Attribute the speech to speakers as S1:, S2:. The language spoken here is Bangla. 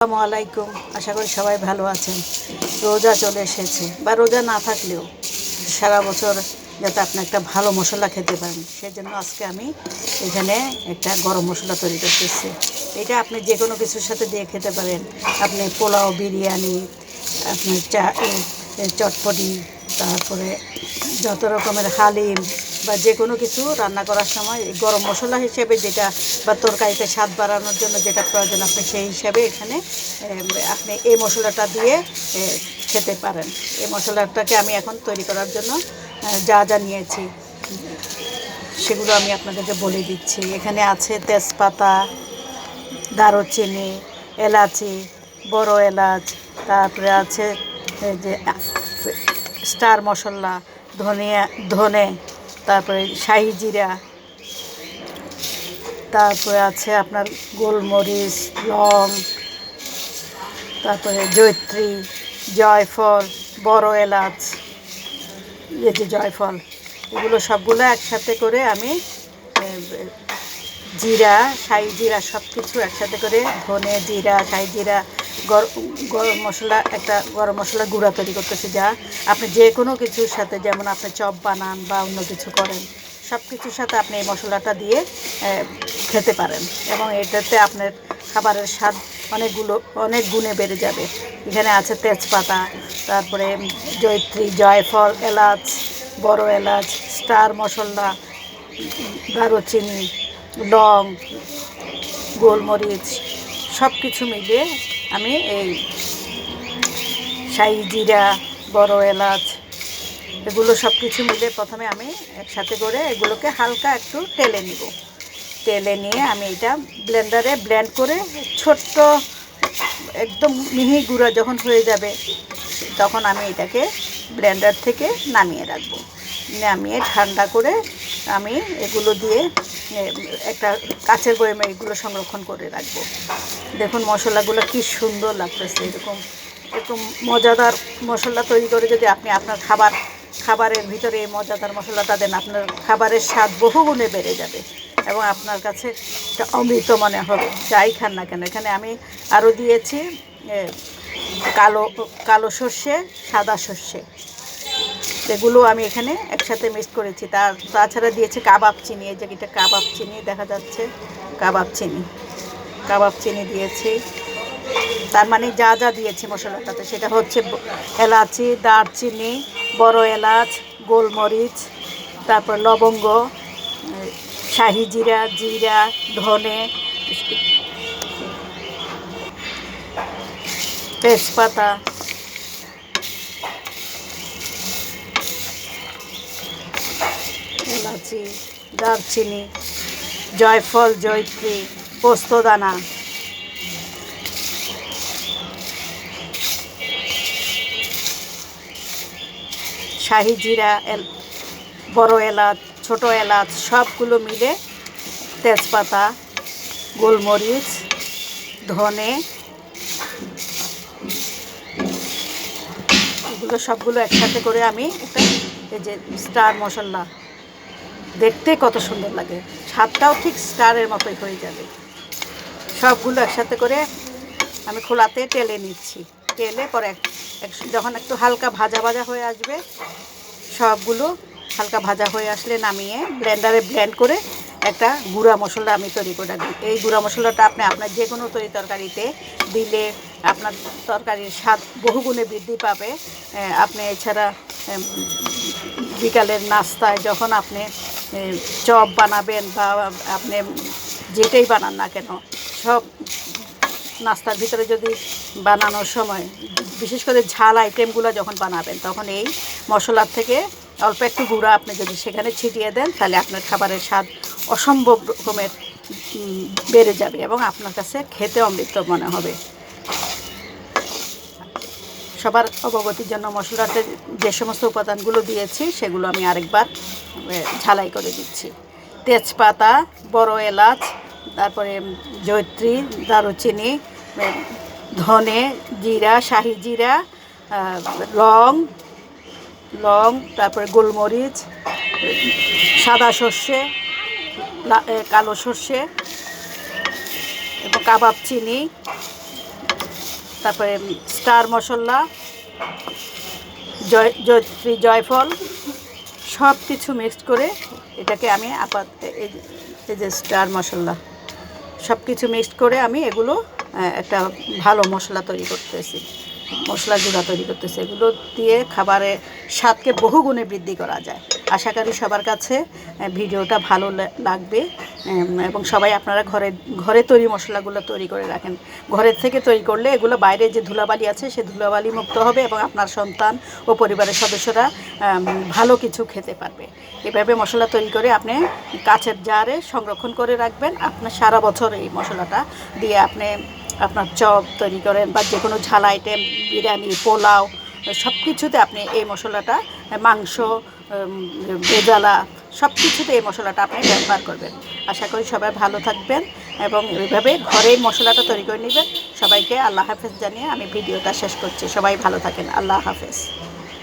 S1: আসসালামু আলাইকুম। আশা করি সবাই ভালো আছেন। রোজা চলে এসেছে, বা রোজা না থাকলেও সারা বছর যাতে আপনি একটা ভালো মশলা খেতে পারেন, সেজন্য আজকে আমি এখানে একটা গরম মশলা তৈরি করতেছি। এটা আপনি যে কোনো কিছুর সাথে দিয়ে খেতে পারেন। আপনি পোলাও, বিরিয়ানি, আপনি চটপটি, তারপরে যত রকমের হালিম বা যে কোনো কিছু রান্না করার সময় গরম মশলা হিসেবে যেটা, বা তরকারিতে স্বাদ বাড়ানোর জন্য যেটা প্রয়োজন, আপনি সেই হিসাবে এখানে আপনি এই মশলাটা দিয়ে খেতে পারেন। এই মশলাটাকে আমি এখন তৈরি করার জন্য যা যা নিয়েছি সেগুলো আমি আপনাদেরকে বলে দিচ্ছি। এখানে আছে তেজপাতা, দারুচিনি, এলাচি, বড় এলাচ, তারপরে আছে যে স্টার মশলা, ধনে, তারপরে শাহি জিরা, তারপরে আছে আপনার গোলমরিচ, লং, তারপরে জয়িত্রী, জয়ফল, বড় এলাচ, জয়ফল, এগুলো সবগুলো একসাথে করে আমি জিরা, শাহি জিরা, সব কিছু একসাথে করে, ধনে, জিরা, শাহি জিরা, গরম মশলা, একটা গরম মশলা গুঁড়া তৈরি করতেছি, যা আপনি যে কোনো কিছুর সাথে, যেমন আপনি চপ বানান বা অন্য কিছু করেন, সব কিছুর সাথে আপনি এই মশলাটা দিয়ে খেতে পারেন, এবং এটাতে আপনার খাবারের স্বাদ অনেক গুণে বেড়ে যাবে। এখানে আছে তেজপাতা, তারপরে জয়িত্রী, জয়ফল, এলাচ, বড় এলাচ, স্টার মশলা, দারুচিনি, লং, গোলমরিচ, সব কিছু মিলিয়ে আমি এই শাহি জিরা, বড় এলাচ, এগুলো সব কিছু মিলিয়ে প্রথমে আমি একসাথে করে এগুলোকে হালকা একটু টেলে নিব। তেলে নিয়ে আমি এটা ব্লেন্ডারে ব্লেন্ড করে ছোট্ট একদম মিহি গুঁড়া যখন হয়ে যাবে, তখন আমি এটাকে ব্লেন্ডার থেকে নামিয়ে রাখবো। নামিয়ে ঠান্ডা করে আমি এগুলো দিয়ে একটা কাচের বয়ামে এগুলো সংরক্ষণ করে রাখবো। দেখুন মশলাগুলো কি সুন্দর লাগতেছে। এরকম মজাদার মশলা তৈরি করে যদি আপনি আপনার খাবারের ভিতরে এই মজাদার মশলাটা দেন, আপনার খাবারের স্বাদ বহুগুণে বেড়ে যাবে এবং আপনার কাছে একটা অমৃত মনে হবে, যাই খান না কেন। এখানে আমি আরও দিয়েছি কালো সর্ষে, সাদা সর্ষে, এগুলো আমি এখানে একসাথে মিক্স করেছি। তাছাড়া দিয়েছি কাবাব চিনি, এই যে এটা কাবাব চিনি দেখা যাচ্ছে, কাবাব চিনি দিয়েছি। তার মানে যা যা দিয়েছি মশলাটাতে, সেটা হচ্ছে এলাচি, দারচিনি, বড় এলাচ, গোলমরিচ, তারপর লবঙ্গ, শাহি জিরা, ধনে, তেজপাতা, এলাচি, দারচিনি, জয়ফল, জয়িত্রী, পোস্তদানা, শাহি জিরা, বড় এলাচ, ছোট এলাচ, সবগুলো মিলে, তেজপাতা, গোলমরিচ, ধনে, এগুলো সবগুলো একসাথে করে আমি একটা, এই যে স্টার মশলা, দেখতে কত সুন্দর লাগে, স্বাদটাও ঠিক স্টারের মতোই হয়ে যাবে। সবগুলো একসাথে করে আমি খোলাতে টেলে নিচ্ছি। টেলে পরে যখন একটু হালকা ভাজা ভাজা হয়ে আসবে, সবগুলো হালকা ভাজা হয়ে আসলে নামিয়ে ব্লেন্ডারে ব্লেন্ড করে একটা গুঁড়া মশলা আমি তৈরি করে রাখি। এই গুঁড়া মশলাটা আপনি আপনার যে কোনো তরকারিতে দিলে আপনার তরকারির স্বাদ বহুগুণে বৃদ্ধি পাবে। আপনি এছাড়া বিকালের নাস্তায় যখন আপনি চপ বানাবেন, বা আপনি যেটাই বানান না কেন, সব নাস্তার ভিতরে যদি বানানোর সময়, বিশেষ করে ঝাল আইটেমগুলো যখন বানাবেন, তখন এই মশলার থেকে অল্প একটু গুঁড়া আপনি যদি সেখানে ছিটিয়ে দেন, তাহলে আপনার খাবারের স্বাদ অসম্ভব রকমের বেড়ে যাবে এবং আপনার কাছে খেতে অমৃত মনে হবে। সবার অবগতির জন্য মশলাতে যে সমস্ত উপাদানগুলো দিয়েছি সেগুলো আমি আরেকবার ঝালাই করে দিচ্ছি। তেজপাতা, বড় এলাচ, তারপরে জয়িত্রী, দারুচিনি, ধনে, জিরা, শাহি জিরা, লং, তারপরে গোলমরিচ, সাদা সর্ষে, কালো সর্ষে এবং কাবাব চিনি, তারপরে স্টার মশলা, জয়ত্রী, জয়ফল সব কিছু মিক্সড করে এটাকে আমি এই যে স্টার মশলা সব কিছু মিক্সড করে আমি এগুলো একটা ভালো মশলা তৈরি করতেছি, মশলা গুঁড়া তৈরি করতেছি। এগুলো দিয়ে খাবারের স্বাদকে বহুগুণে বৃদ্ধি করা যায়। আশা করি সবার কাছে ভিডিওটা ভালো লাগবে এবং সবাই আপনারা ঘরে তৈরি মশলাগুলো তৈরি করে রাখেন। ঘরের থেকে তৈরি করলে এগুলো বাইরে যে ধুলাবালি আছে সে ধুলাবালি মুক্ত হবে এবং আপনার সন্তান ও পরিবারের সদস্যরা ভালো কিছু খেতে পারবে। এভাবে মশলা তৈরি করে আপনি কাচের জারে সংরক্ষণ করে রাখবেন। আপনার সারা বছর এই মশলাটা দিয়ে আপনি আপনার চপ তৈরি করেন বা যে কোনো ঝাল আইটেম, বিরিয়ানি, পোলাও সব কিছুতে আপনি এই মশলাটা, মাংস, ভেজালা সব কিছুতে এই মশলাটা আপনি ব্যবহার করবেন। আশা করি সবাই ভালো থাকবেন এবং এইভাবে ঘরে মশলাটা তৈরি করে নেবেন। সবাইকে আল্লাহ হাফেজ জানিয়ে আমি ভিডিওটা শেষ করছি। সবাই ভালো থাকেন। আল্লাহ হাফেজ।